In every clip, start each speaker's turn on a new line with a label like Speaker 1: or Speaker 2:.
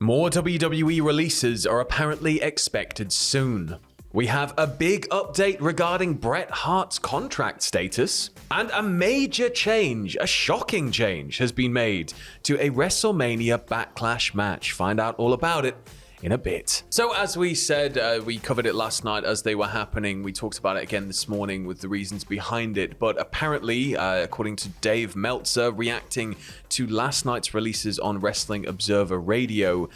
Speaker 1: More WWE releases are apparently expected soon. We have a big update regarding Bret Hart's contract status, and a major change, a shocking change, has been made to a WrestleMania Backlash match. Find out all about it in a bit. So as we said, we covered it last night as they were happening. We talked about it again this morning with the reasons behind it. But apparently, according to Dave Meltzer, reacting to last night's releases on Wrestling Observer Radio,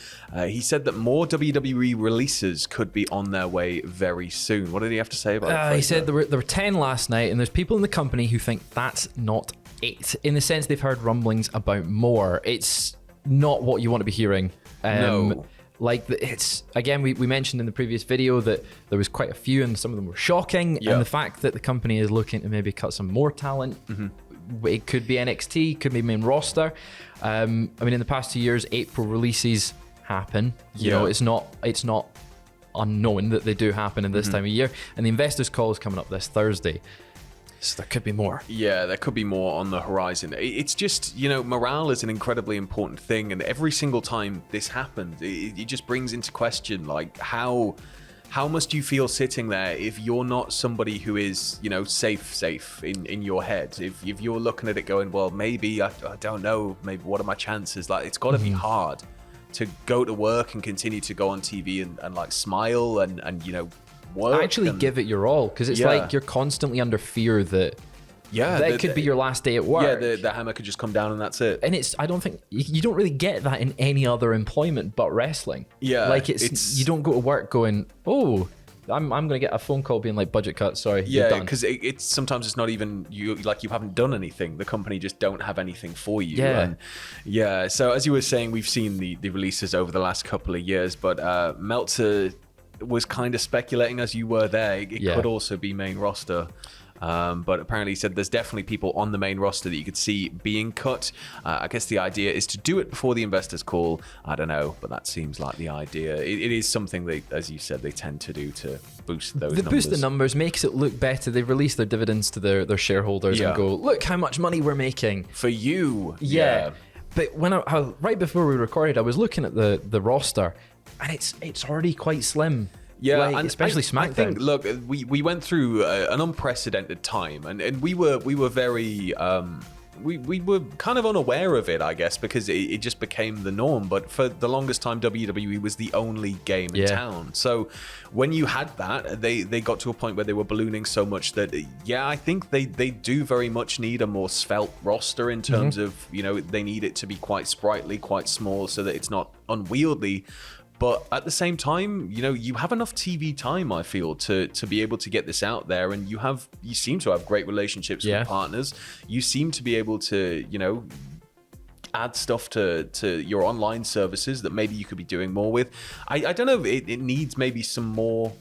Speaker 1: he said that more WWE releases could be on their way very soon. What did he have to say about it?
Speaker 2: He said there were 10 last night, and there's people in the company who think that's not it. In the sense they've heard rumblings about more. It's not what you want to be hearing.
Speaker 1: No.
Speaker 2: Like, it's, again, we mentioned in the previous video that there was quite a few and some of them were shocking.
Speaker 1: Yeah.
Speaker 2: And the fact that the company is looking to maybe cut some more talent, it could be NXT, could be main roster. I mean, in the past 2 years, April releases happen. You know, it's not unknown that they do happen in this time of year. And the investors' call is coming up this Thursday. So there could be more. Yeah,
Speaker 1: there could be more on the horizon. It's just, you know, morale is an incredibly important thing. And every single time this happens, it just brings into question, like, how must you feel sitting there if you're not somebody who is, you know, safe in your head? If you're looking at it going, well, maybe, I don't know, maybe what are my chances? Like, it's got to be hard to go to work and continue to go on TV and like smile and you know, work.
Speaker 2: Actually give it your all, because it's like you're constantly under fear that it could be your last day at work.
Speaker 1: Yeah, the hammer could just come down and that's it.
Speaker 2: And I don't think you don't really get that in any other employment but wrestling.
Speaker 1: Yeah,
Speaker 2: like it's you don't go to work going, oh, I'm gonna get a phone call being like, budget cut, sorry.
Speaker 1: Yeah, because it's sometimes it's not even you, like you haven't done anything. The company just don't have anything for you.
Speaker 2: Yeah.
Speaker 1: So as you were saying, we've seen the releases over the last couple of years, but Meltzer was kind of speculating, as you were there, it could also be main roster. But apparently he said there's definitely people on the main roster that you could see being cut. I guess the idea is to do it before the investors call. I don't know, but that seems like the idea. It is something they, as you said, they tend to do to boost those numbers.
Speaker 2: They boost the numbers, makes it look better. They release their dividends to their shareholders and go, look how much money we're making.
Speaker 1: For you.
Speaker 2: Yeah. But when right before we recorded, I was looking at the roster, and it's already quite slim.
Speaker 1: Yeah,
Speaker 2: like,
Speaker 1: and
Speaker 2: especially SmackDown.
Speaker 1: I think, look, we went through an unprecedented time, and we were very we were kind of unaware of it, I guess, because it just became the norm. But for the longest time, WWE was the only game in town. So when you had that, they got to a point where they were ballooning so much that, I think they do very much need a more svelte roster in terms of, you know, they need it to be quite sprightly, quite small, so that it's not unwieldy. But at the same time, you know, you have enough TV time, I feel, to be able to get this out there. And you seem to have great relationships with partners. You seem to be able to, you know, add stuff to your online services that maybe you could be doing more with. I don't know, it needs maybe some more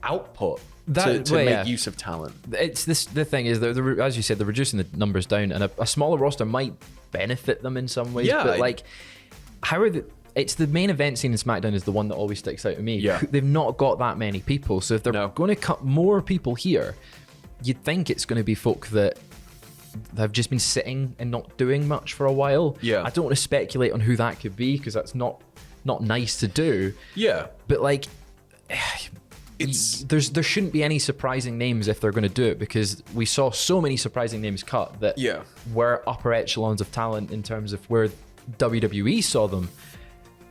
Speaker 1: output to make use of talent.
Speaker 2: It's the thing is, as you said, they're reducing the numbers down, and a smaller roster might benefit them in some ways. But like, how are it's the main event scene in SmackDown is the one that always sticks out to me.
Speaker 1: Yeah.
Speaker 2: They've not got that many people. So if they're going to cut more people here, you'd think it's going to be folk that have just been sitting and not doing much for a while.
Speaker 1: Yeah.
Speaker 2: I don't want to speculate on who that could be, because that's not nice to do.
Speaker 1: Yeah.
Speaker 2: But like, there shouldn't be any surprising names if they're going to do it, because we saw so many surprising names cut that were upper echelons of talent in terms of where WWE saw them.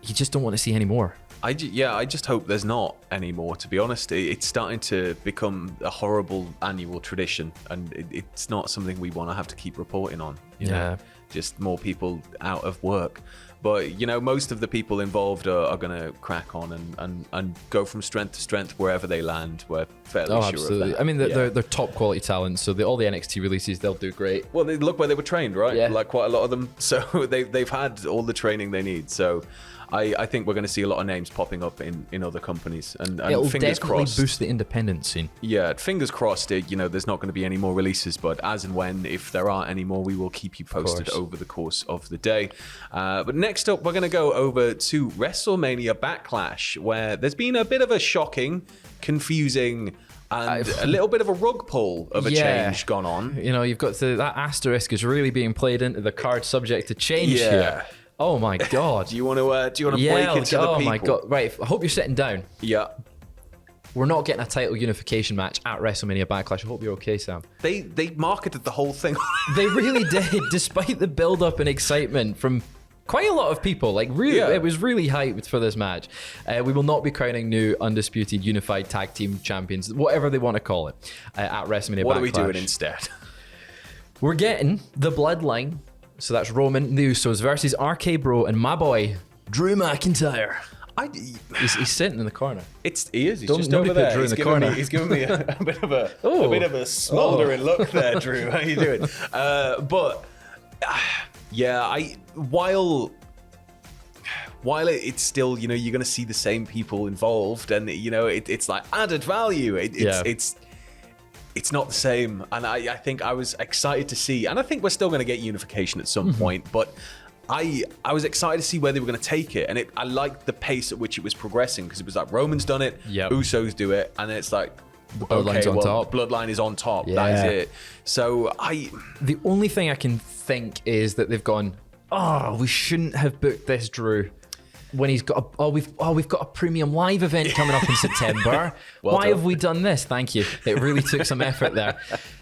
Speaker 2: You just don't want to see any more.
Speaker 1: I just hope there's not any more, to be honest. It's starting to become a horrible annual tradition, and it's not something we want to have to keep reporting on. You know? Just more people out of work. But, you know, most of the people involved are going to crack on and go from strength to strength wherever they land. We're fairly sure of that.
Speaker 2: I mean, they're top quality talent, so all the NXT releases, they'll do great.
Speaker 1: Well, they look where they were trained, right?
Speaker 2: Yeah.
Speaker 1: Like quite a lot of them. So they've had all the training they need. So I think we're going to see a lot of names popping up in other companies, and
Speaker 2: it'll
Speaker 1: fingers
Speaker 2: definitely
Speaker 1: crossed,
Speaker 2: boost the independent scene.
Speaker 1: Yeah, fingers crossed. You know, there's not going to be any more releases, but as and when, if there are any more, we will keep you posted over the course of the day. But next up, we're going to go over to WrestleMania Backlash, where there's been a bit of a shocking, confusing, and a little bit of a rug pull of a change gone on.
Speaker 2: You know, you've got that asterisk is really being played into the card subject to change here. Oh my God.
Speaker 1: Do you want to break it to the people?
Speaker 2: Oh my God. Right. I hope you're sitting down.
Speaker 1: Yeah.
Speaker 2: We're not getting a title unification match at WrestleMania Backlash. I hope you're okay, Sam.
Speaker 1: They marketed the whole thing.
Speaker 2: They really did, despite the build-up and excitement from quite a lot of people. Like, really, It was really hyped for this match. We will not be crowning new undisputed unified tag team champions, whatever they want to call it, at WrestleMania Backlash.
Speaker 1: What are we doing instead?
Speaker 2: We're getting the Bloodline. So that's Roman and the Usos versus RK Bro and my boy, Drew McIntyre. He's sitting in the corner.
Speaker 1: He is. He's just over there.
Speaker 2: Drew in the corner.
Speaker 1: He's giving me a bit of a smoldering look there, Drew. How you doing? While it's still, you're going to see the same people involved, and it's like added value. It's not the same, and I think I was excited to see, and I think we're still going to get unification at some point, but I was excited to see where they were going to take it, and I liked the pace at which it was progressing, because it was like Roman's done it, Usos do it, and then it's like,
Speaker 2: Bloodline's on top.
Speaker 1: Bloodline is on top. Yeah. That is it. So
Speaker 2: the only thing I can think is that they've gone, we shouldn't have booked this Drew when he's got we've got a premium live event coming up in September. Why have we done this? Thank you. It really took some effort there.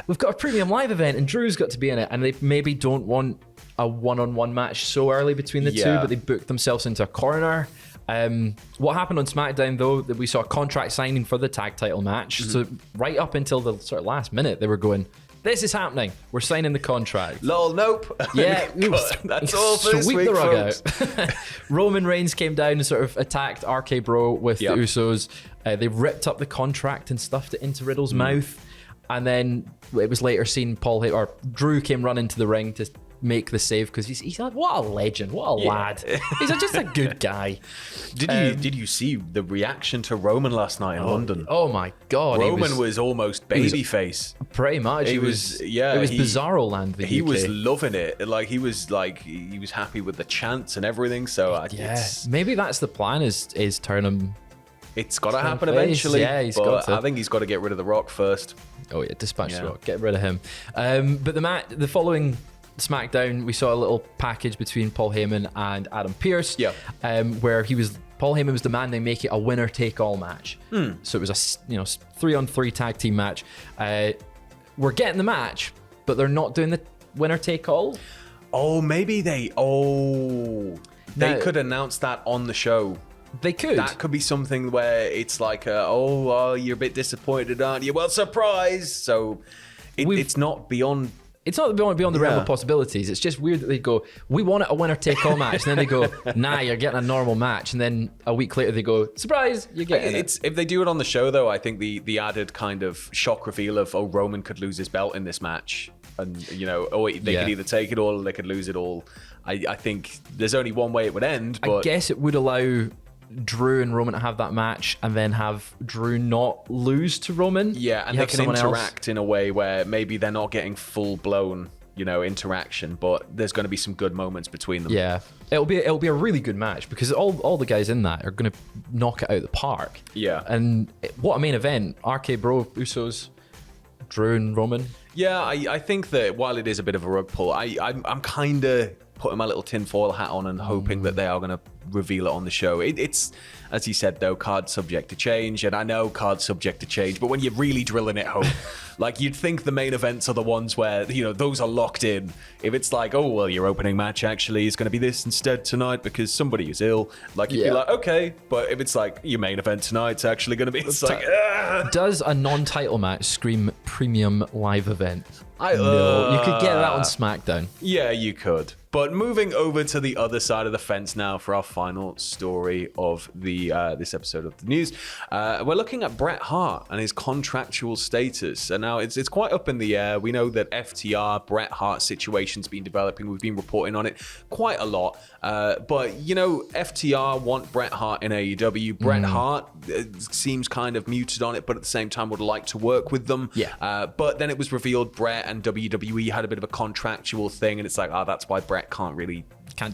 Speaker 2: We've got a premium live event and Drew's got to be in it, and they maybe don't want a one-on-one match so early between the two, but they booked themselves into a corner. What happened on SmackDown, though, that we saw a contract signing for the tag title match. So right up until the sort of last minute, they were going, this is happening. We're signing the contract.
Speaker 1: Lol, nope.
Speaker 2: Yeah.
Speaker 1: That's all for this
Speaker 2: week,
Speaker 1: week,
Speaker 2: the rug
Speaker 1: folks.
Speaker 2: out. Roman Reigns came down and sort of attacked RK Bro with the Usos. They ripped up the contract and stuffed it into Riddle's mouth. And then it was later seen Drew came running to the ring to make the save, because he's like, what a legend, what a lad. He's just a good guy.
Speaker 1: Did you see the reaction to Roman last night in London?
Speaker 2: Oh my God.
Speaker 1: Roman was almost babyface.
Speaker 2: Pretty much. It was Bizarro land.
Speaker 1: He was loving it. Like he was happy with the chants and everything. So
Speaker 2: maybe that's the plan, is turn him.
Speaker 1: It's got to happen eventually.
Speaker 2: Yeah, he's got to.
Speaker 1: I think he's got to get rid of The Rock first.
Speaker 2: Oh yeah, dispatch The Rock, get rid of him. But the following SmackDown, we saw a little package between Paul Heyman and Adam Pearce, where Paul Heyman was demanding make it a winner-take-all match. So it was a 3-on-3 tag team match. We're getting the match, but they're not doing the winner-take-all.
Speaker 1: Oh, maybe they could announce that on the show.
Speaker 2: They could.
Speaker 1: That could be something where it's like, you're a bit disappointed, aren't you? Well, surprise! So it's not beyond.
Speaker 2: It's not beyond the realm of possibilities. It's just weird that they go, we want a winner-take-all match. And then they go, nah, you're getting a normal match. And then a week later they go, surprise, you're getting it.
Speaker 1: If they do it on the show, though, I think the added kind of shock reveal of, Roman could lose his belt in this match. And, they could either take it all or they could lose it all. I think there's only one way it would end. But
Speaker 2: I guess it would allow Drew and Roman to have that match and then have Drew not lose to Roman.
Speaker 1: Yeah, and they can interact in a way where maybe they're not getting full-blown, interaction, but there's going to be some good moments between them.
Speaker 2: Yeah, it'll be a really good match because all the guys in that are going to knock it out of the park.
Speaker 1: Yeah.
Speaker 2: And what a main event. RK Bro, Usos, Drew and Roman.
Speaker 1: Yeah, I think that while it is a bit of a rug pull, I'm kind of putting my little tinfoil hat on and hoping that they are going to reveal it on the show. It's, as he said, though, card subject to change, and I know card subject to change, but when you're really drilling it home, like you'd think the main events are the ones where, those are locked in. If it's like, your opening match actually is going to be this instead tonight because somebody is ill, like you'd be like, okay, but if it's like your main event tonight's actually going to be, it's like,
Speaker 2: Does a non-title match scream premium live event? No, you could get that on SmackDown.
Speaker 1: Yeah, you could. But moving over to the other side of the fence now for our final story of the this episode of the news, we're looking at Bret Hart and his contractual status. And now it's quite up in the air. We know that FTR, Bret Hart situation's been developing. We've been reporting on it quite a lot. But, FTR want Bret Hart in AEW. Bret Hart seems kind of muted on it, but at the same time would like to work with them.
Speaker 2: Yeah.
Speaker 1: But then it was revealed Bret and WWE had a bit of a contractual thing, and it's like, that's why Bret can't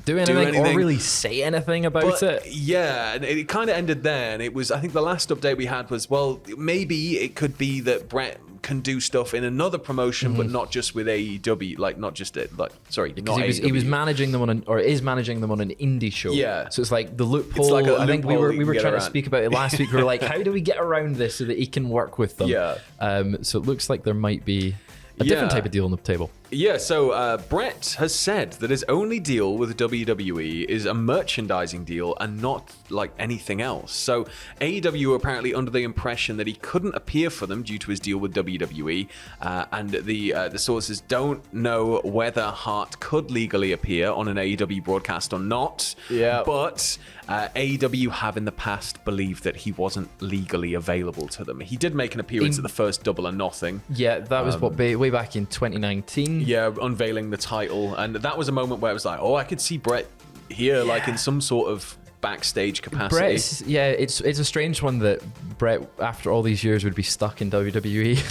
Speaker 1: do anything
Speaker 2: or really say anything about it.
Speaker 1: Yeah, and it kind of ended there. And it was, I think the last update we had was, maybe it could be that Bret can do stuff in another promotion, but not just with AEW. Like, not just it. Like, sorry, not
Speaker 2: Because he was managing them is managing them on an indie show.
Speaker 1: Yeah.
Speaker 2: So it's like the loophole.
Speaker 1: It's like a
Speaker 2: I think we
Speaker 1: loophole
Speaker 2: were
Speaker 1: you can
Speaker 2: trying
Speaker 1: get
Speaker 2: to
Speaker 1: around.
Speaker 2: speak about it last week. We were like, how do we get around this so that he can work with them?
Speaker 1: Yeah.
Speaker 2: So it looks like there might be a different type of deal on the table.
Speaker 1: Yeah, so Bret has said that his only deal with WWE is a merchandising deal and not like anything else. So AEW were apparently under the impression that he couldn't appear for them due to his deal with WWE, and the sources don't know whether Hart could legally appear on an AEW broadcast or not. Yeah, but AEW have in the past believed that he wasn't legally available to them. He did make an appearance at the first Double or Nothing.
Speaker 2: Yeah, that was way back in 2019.
Speaker 1: Yeah, unveiling the title, and that was a moment where it was like, oh, I could see Bret here, like in some sort of backstage capacity.
Speaker 2: It's a strange one that Bret, after all these years, would be stuck in WWE.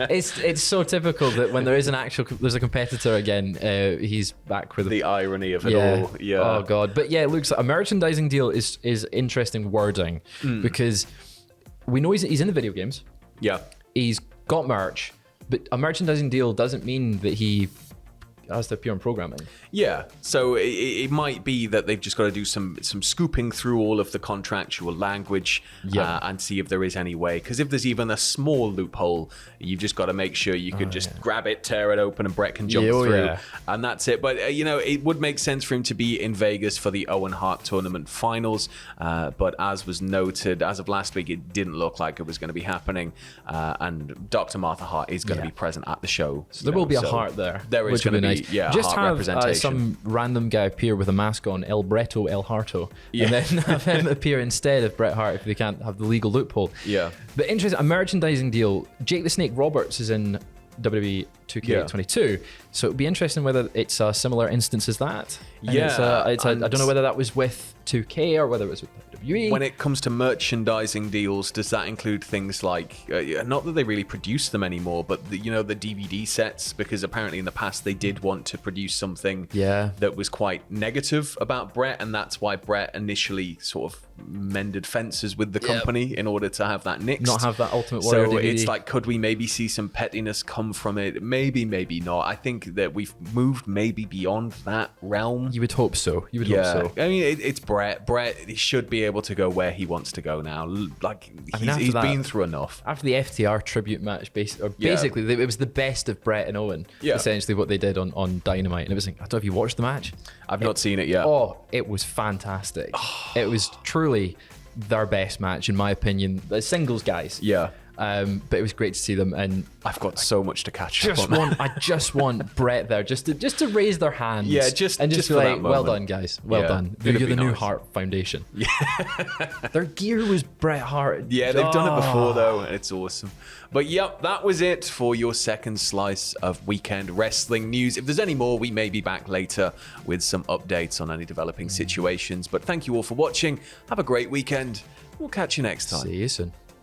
Speaker 2: It's so typical that when there's a competitor again, he's back with
Speaker 1: the irony of it all. Yeah.
Speaker 2: Oh god. But yeah, it looks like a merchandising deal is interesting wording because we know he's in the video games.
Speaker 1: Yeah.
Speaker 2: He's got merch. But a merchandising deal doesn't mean that he has to appear on programming.
Speaker 1: Yeah, so it might be that they've just got to do some scooping through all of the contractual language and see if there is any way. Because if there's even a small loophole, you've just got to make sure you can just grab it, tear it open, and Bret can jump through. Yeah. And that's it. But, it would make sense for him to be in Vegas for the Owen Hart Tournament Finals. But as was noted, as of last week, it didn't look like it was going to be happening. And Dr. Martha Hart is going to be present at the show.
Speaker 2: So there will be a Hart there.
Speaker 1: There is going to be
Speaker 2: just have some random guy appear with a mask on, El Bretto, El Harto, and then have him appear instead of Bret Hart if they can't have the legal loophole.
Speaker 1: Yeah.
Speaker 2: But interesting, a merchandising deal. Jake the Snake Roberts is in WWE 2K22, so it'd be interesting whether it's a similar instance as that. And I don't know whether that was with 2K or whether it was with WWE.
Speaker 1: When it comes to merchandising deals, does that include things like, not that they really produce them anymore, but the DVD sets? Because apparently in the past they did want to produce something that was quite negative about Bret, and that's why Bret initially sort of mended fences with the company in order to have that nixed.
Speaker 2: Not have that Ultimate Warrior
Speaker 1: So
Speaker 2: DVD.
Speaker 1: it's like, could we maybe see some pettiness come from it? Maybe, maybe not. I think that we've moved maybe beyond that realm.
Speaker 2: You would hope so. You would hope so.
Speaker 1: I mean, it's Bret. Bret, he should be able to go where he wants to go now. Like, he's been through enough.
Speaker 2: After the FTR tribute match, basically, it was the best of Bret and Owen, essentially what they did on Dynamite. And it was like, I don't know if you watched the match.
Speaker 1: I've not seen it yet.
Speaker 2: Oh, it was fantastic. It was truly their best match, in my opinion. The singles guys.
Speaker 1: Yeah.
Speaker 2: But it was great to see them, and
Speaker 1: I've got so much to catch up on.
Speaker 2: I just want Bret there, just to raise their hands,
Speaker 1: just
Speaker 2: be
Speaker 1: for
Speaker 2: like,
Speaker 1: that moment.
Speaker 2: well done, guys, well done. You're the new
Speaker 1: nice.
Speaker 2: Hart Foundation. Yeah, their gear was Bret Hart.
Speaker 1: Yeah, they've done it before though, and it's awesome. But yep, that was it for your second slice of weekend wrestling news. If there's any more, we may be back later with some updates on any developing situations. But thank you all for watching. Have a great weekend. We'll catch you next time.
Speaker 2: See you soon.